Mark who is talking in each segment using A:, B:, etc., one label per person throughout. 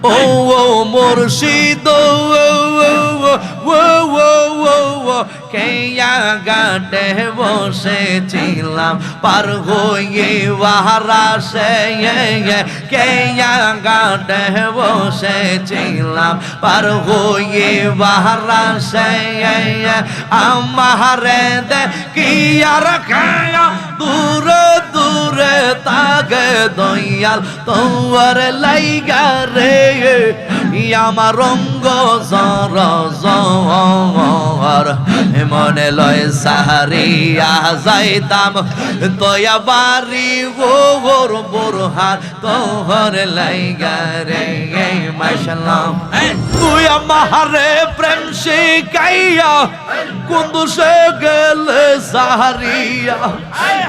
A: ও ও মুর্শিদ কেয়া গাটে বসেছিলাম পার হয়ে ওয়ারা সে কেয়া গাটে বসেছিলাম পার হয়ে ওয়ারা সে আমারে দে কি আর কেয়া দূরে দূরে তাগে দয়াল তোমার লাইগা রে আমার রঙ্গ জর জর মনে লয় সাহারিয়া যাইতাম তয়া বাড়ি গোর বোরহার তোহর লাইগা রে মাশাআল্লাহ তুই আমারে প্রেম শিখাইয়া কুন্দুসে গেলে সাহারিয়া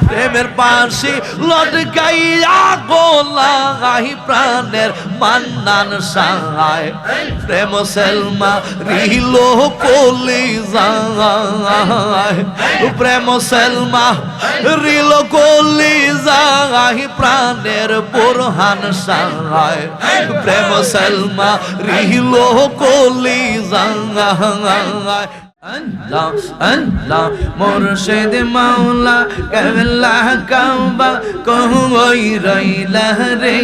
A: প্রেমের পাশে লটকাইয়া গোলাই প্রাণের মান্নান সাহায় প্রেম সেলমা রিলো কলি যায় প্রেম সেলমা রিলো কলি যায় প্রাণের বোরহান সাহায় প্রেম সেলমা রিলো কলি যায় Allah Allah মুর্শিদ মাওলা কেবলা কাবা কই রইলা রে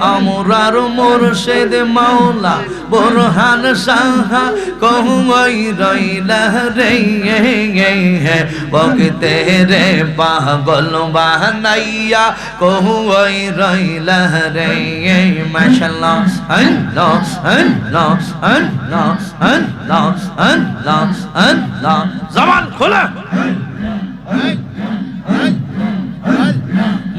A: আমরার মুর্শিদ মাওলা বুরহান সাহা কই রইলা রে বকতে রে পাগল বানাইয়া কই রইলা রে মাশাআল্লাহ Allah Allah Allah Allah Allah Allah জবান খোলা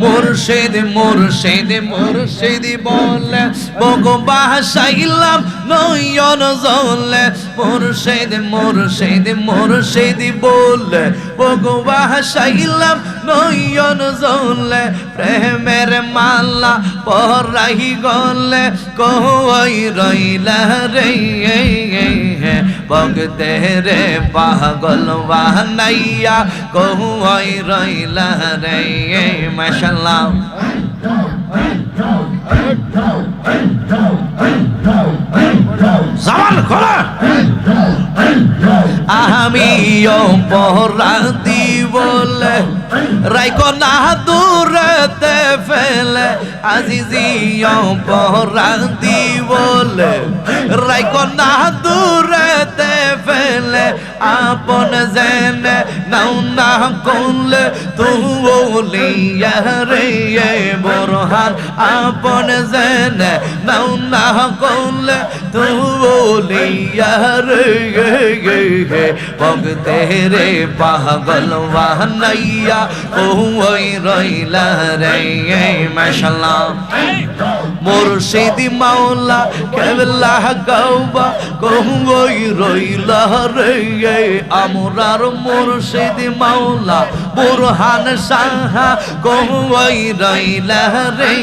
A: মুর্শিদ মুর্শিদ মুর্শিদ বলে বগো বাসাইলাম নয়ন জলে মুর্শিদ মুর্শিদ মুর্শিদ বলে বগো বাসাইলাম নয়ন জলে প্রেমের মালা পরাই গলে কই রইলা রে বগতে রে পাগল বানাইয়া কই রইলা রে মাশাআল্লাহ জবান খোলা আমি অপরাধী বলে রাইকো না দূরেতে ফেলে আজিজি অপরাধী বলে রাইকো না দূরেতে ফেলে আপন জেনে নাও না করলে তুলিয়া রে বোরহান আপন জেনে নাও না করলে তুলিয়া রে ভক্তে রে পাগল বানাইয়া ওই রইলা রে মাশাআল্লাহ মুর্শিদি মাওলা কেবলা গাওবা কই রইলা রে আমরার মুর্শিদি মাওলা বুরহান সাহা কই রইলা রে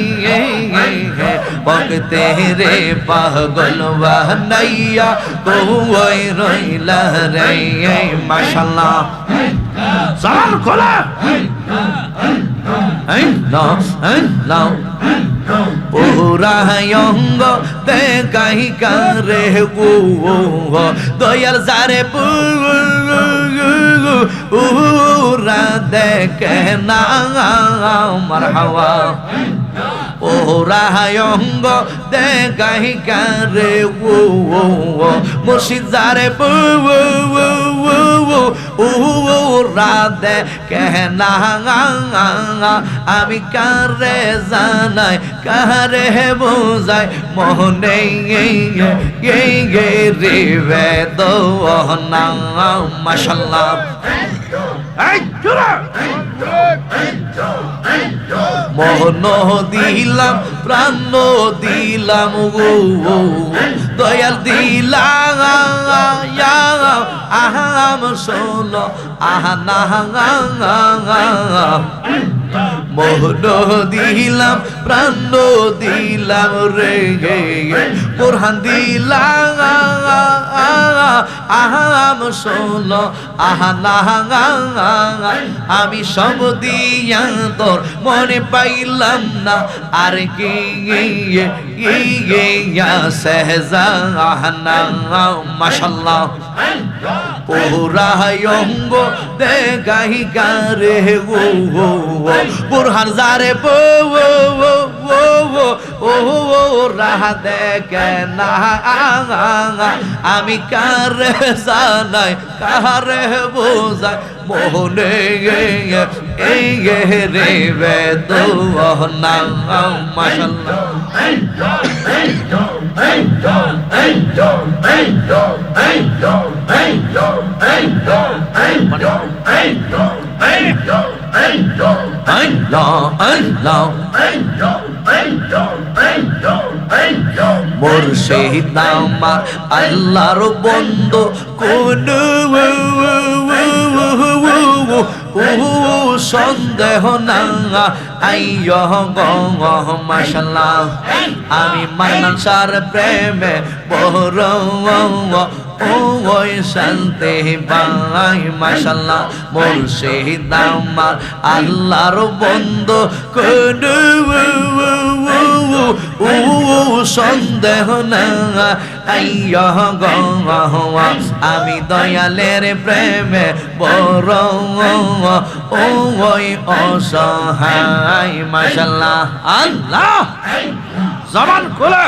A: ভক্তে রে পাগল বানাইয়া কই রইলা রে মাশাআল্লাহ জবান খোলা পুরা অঙ্গ দেখাই কারে দয়াল যারে পুরা দেখে না মারহাবা ওরা অঙ্গ দেখাই কারে মুর্শিদ যারে ওরা দেখে না আমি কারে জানাই কারে বোঝাই মনে গে রে দোনা মাশাআল্লাহ মন দিলাম প্রাণ দিলাম দয়াল দিলাম আহাম শোনো আহা না মন দিলাম প্রাণ দিলাম রে বোরহান দিলাম আহাম শোনো আহানা আমি সব দিয়া তোর মনে পাইলাম না আর কি সেহজাহানা মাশাআল্লাহ পুরা অঙ্গ দে গাহি গারে ও বুরহান জারে ও রাহ দেখে না আমি কারে জানাই কারে বোঝাই মোহনে রে বে তো না মাশাআল্লাহ মুর্শিদ আমার আল্লাহর বন্ধু কোন সন্দেহ না আইয় মাশাআল্লাহ আমি মান্নান সার প্রেমে বড় ওই শান্তি পাই মাশাআল্লাহ মুর্শিদ আমার আল্লাহর বন্ধু কোন সন্দেহ না আইয় আমি দয়ালের প্রেমে বড় ওই অসহায় মাশাআল্লাহ আল্লাহ জবান খোলা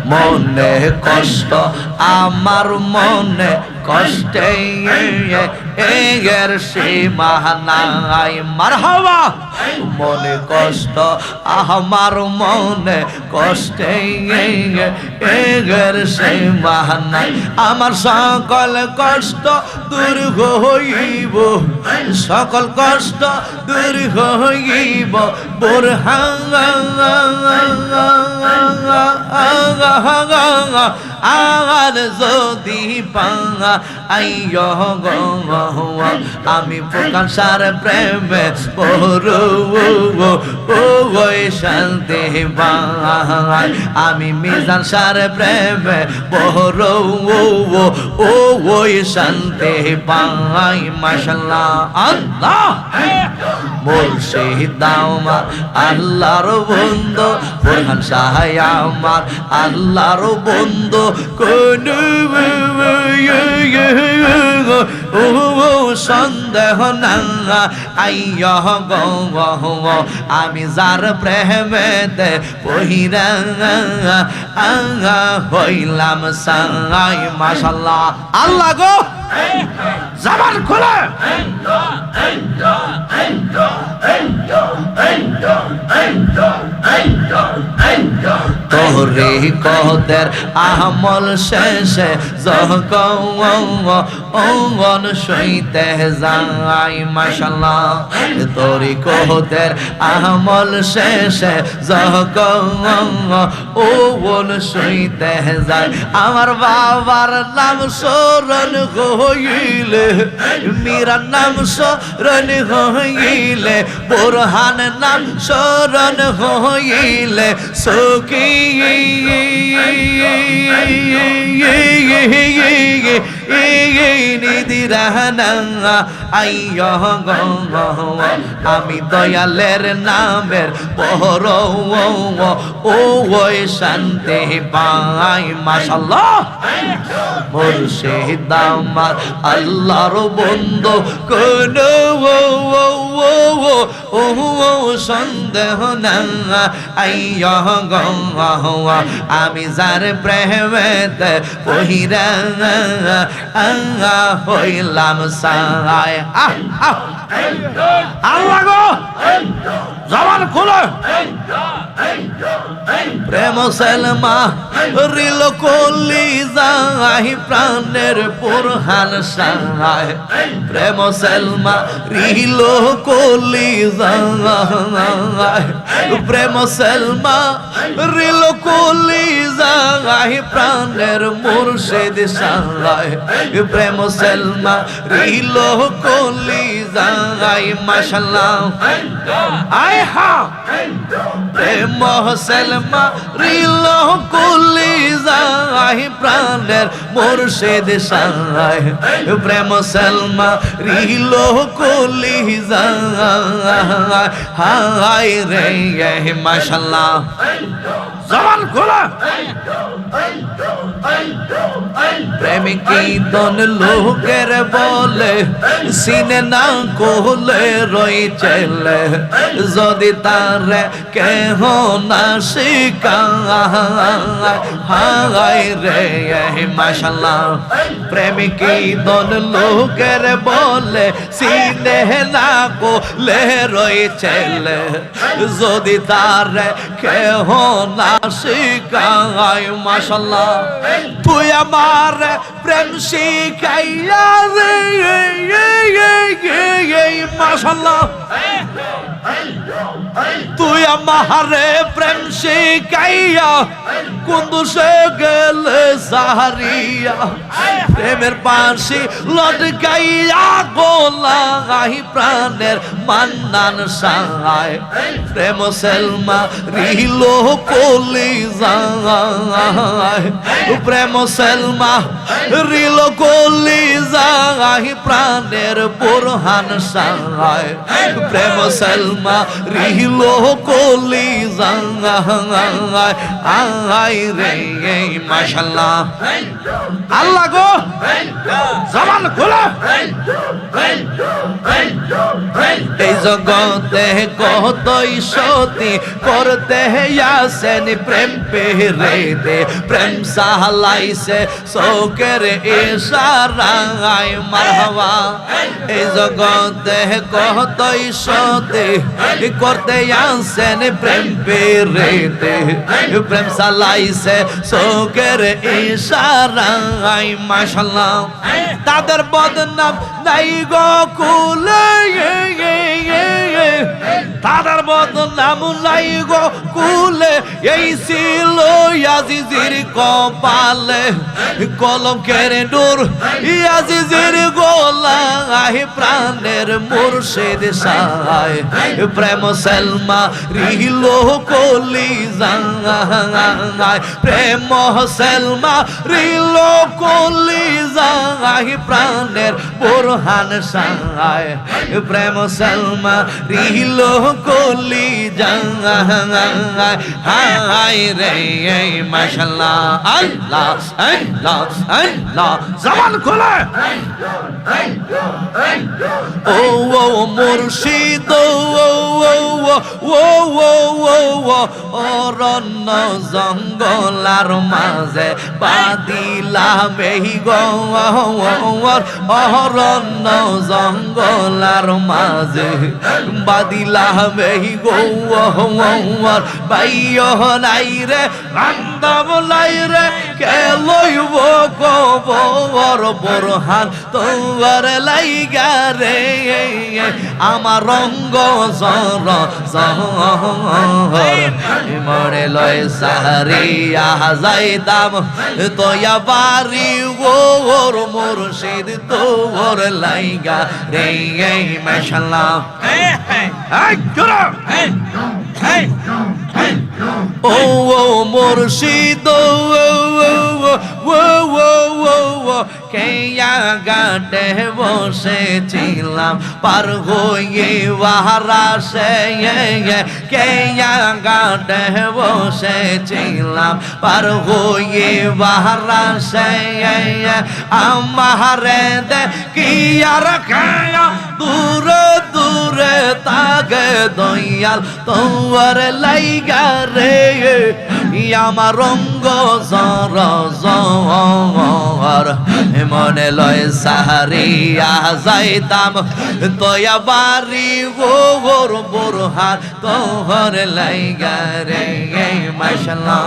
A: মনে কষ্ট আমার মনে কষ্টে এর সীমা নাই মারহাবা মনে কষ্ট আমার মনে কষ্টে এর সীমা নাই আমার সকল কষ্ট দূর হইব সকল কষ্ট দূর হইব বুরহান আর যদি পাঙ্গা আইয় আমি প্রকাশার প্রেমে ওই শান্তি পাই আমি মিজান সার প্রেমে ওই শান্তি পাই মাশাআল্লাহ আল্লাহ মুর্শিদ আমার আল্লাহর বন্ধু বুরহান শাহ আমার আল্লাহর বন্ধু কোন সন্দেহ না আইয় আমি যার প্রেমেতে পহিরা হইলাম সাই মাশাআল্লাহ আল্লাহ গো জবান খোলে তোরে কদের আমল শেষে যখন সইতে যাই মাশাআল্লাহ তোরে কদের আমল শেষে যখন সইতে যাই আমার বাবার নাম স্মরণ হইলে মীরার নাম স্মরণ হইলে বুরহান নাম স্মরণ হইলে সুখী নিদিরানা আইয় আমি দয়ালের নামের বড় ওই শান্তি পাই মাশাআল্লাহ মুর্শিদ আমার আল্লাহর বন্ধু কোন সন্দেহ না আইয় আমি যার প্রেমেতে পহিরা হইলাম সাই আল্লাহ গো জবান খোলো প্রেম সেলমা রিল কলি যায় প্রাণের পুরহান সায় প্রেম সেলমা রিল কলি যায় প্রেম সেলমা রিল কলি যায় প্রাণের মুর্শিদ সায় প্রেম সেলমা রিল কলি যায় মাশাআল্লাহ আয় হা প্রেম সেলমা রিল কলি যায় প্রাণের মুর্শিদ সায় প্রেম সেলমা রিল কলি যায় হায় রে মাশাআল্লাহ জবান খোলা প্রেমিকি দন লোকের বলে সিনে না কোলে রয়েছে যদি তার কেহ না শিখায় হায় রে মাশাআল্লাহ প্রেমিকি দন লোকের বলে সিনে না কোলে রয়েছে যদি তার কেহ না শিখায় মাশাআল্লাহ তুই আমার প্রেম শিখাইয়া রে মাশাআল্লাহ তুই আমার প্রেম শিখাইয়া কুন্দুসে গেলে সাহারিয়া প্রেমের পাশে লটকাইয়া গোলাই প্রাণের মান্নান সাহায় প্রেম সেলমা রিল কলি যায় প্রেম সেলমা রিল কলি যায় প্রাণের বুরহান সাহায় প্রেম সেলমা রিল কলি যায় আয় রে মাশাআল্লাহ আল্লাহ গো জবান খোলা এই জগতে কতই সতী করতে আসেন প্রেম পেরেতে প্রেম সাহালাইছে শোকের ইশারায় মারহাবা এই জগতে কতই সতী করতে আসেন প্রেম পেরেতে প্রেম সালাইছে শোকের ইশারায় মাশাআল্লাহ তাদের বদনাম নাই গো কুলে তাদের বদনাম নাই গো কুলে এই ছিল আজিজের কপালে কলঙ্কের নূর আজিজের গোলায় প্রাণের মুর্শিদ সায় প্রেম সেলমা রিল কলি যায় প্রেম সেলমা রিল কলি যায় প্রাণের বুরহান সায় প্রেম সেলমা রিল কলি যায় হায় রে মাশাআল্লাহ আল্লাহ আল্লাহ আল্লাহ জবান খোলা ও ও মুর্শিদ ও অরণ্য জঙ্গলার মাঝে বাদিলাম এই গর অরণ্য জঙ্গলার মাঝে বাদিলাম এই গর বাইয় নাই রে বান্ধব নাই রে কে লইব কবর বুরহান তোমার লাইগা রে আমার রঙ্গ জর মরে লয় সাহারিয়া যাইতাম তোয়া বাড়ি ওর মুর্শিদ তোর লাইগা রে মাশাআল্লাহ ও মুর্শিদ কেয়া গাটে বসেছিলাম পার হয়ে বাহারা সে কেয়া গাটে বসেছিলাম পার হয়ে বাহারা সে আমারে দে কি আর কেয়া দূরে দূরে তাকে দয়াল তোমার লাইগা রে আমার রঙ্গ জর জর মনে লয় সাহারিয়া যাইতাম তয়া বাড়ি গোর বোরহার তোহর লাইগা রে মাশাআল্লাহ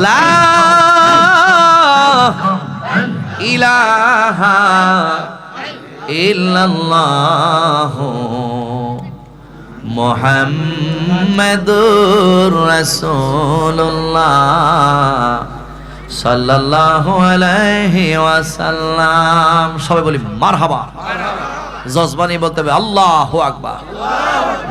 A: লা ইলাহা ইল্লাল্লাহ মুহাম্মাদুর রাসূলুল্লাহ সাল্লাল্লাহু আলাইহি ওয়াসাল্লাম। সবাই বলি মারহাবা। জজবানি বলতে হবে আল্লাহু আকবার।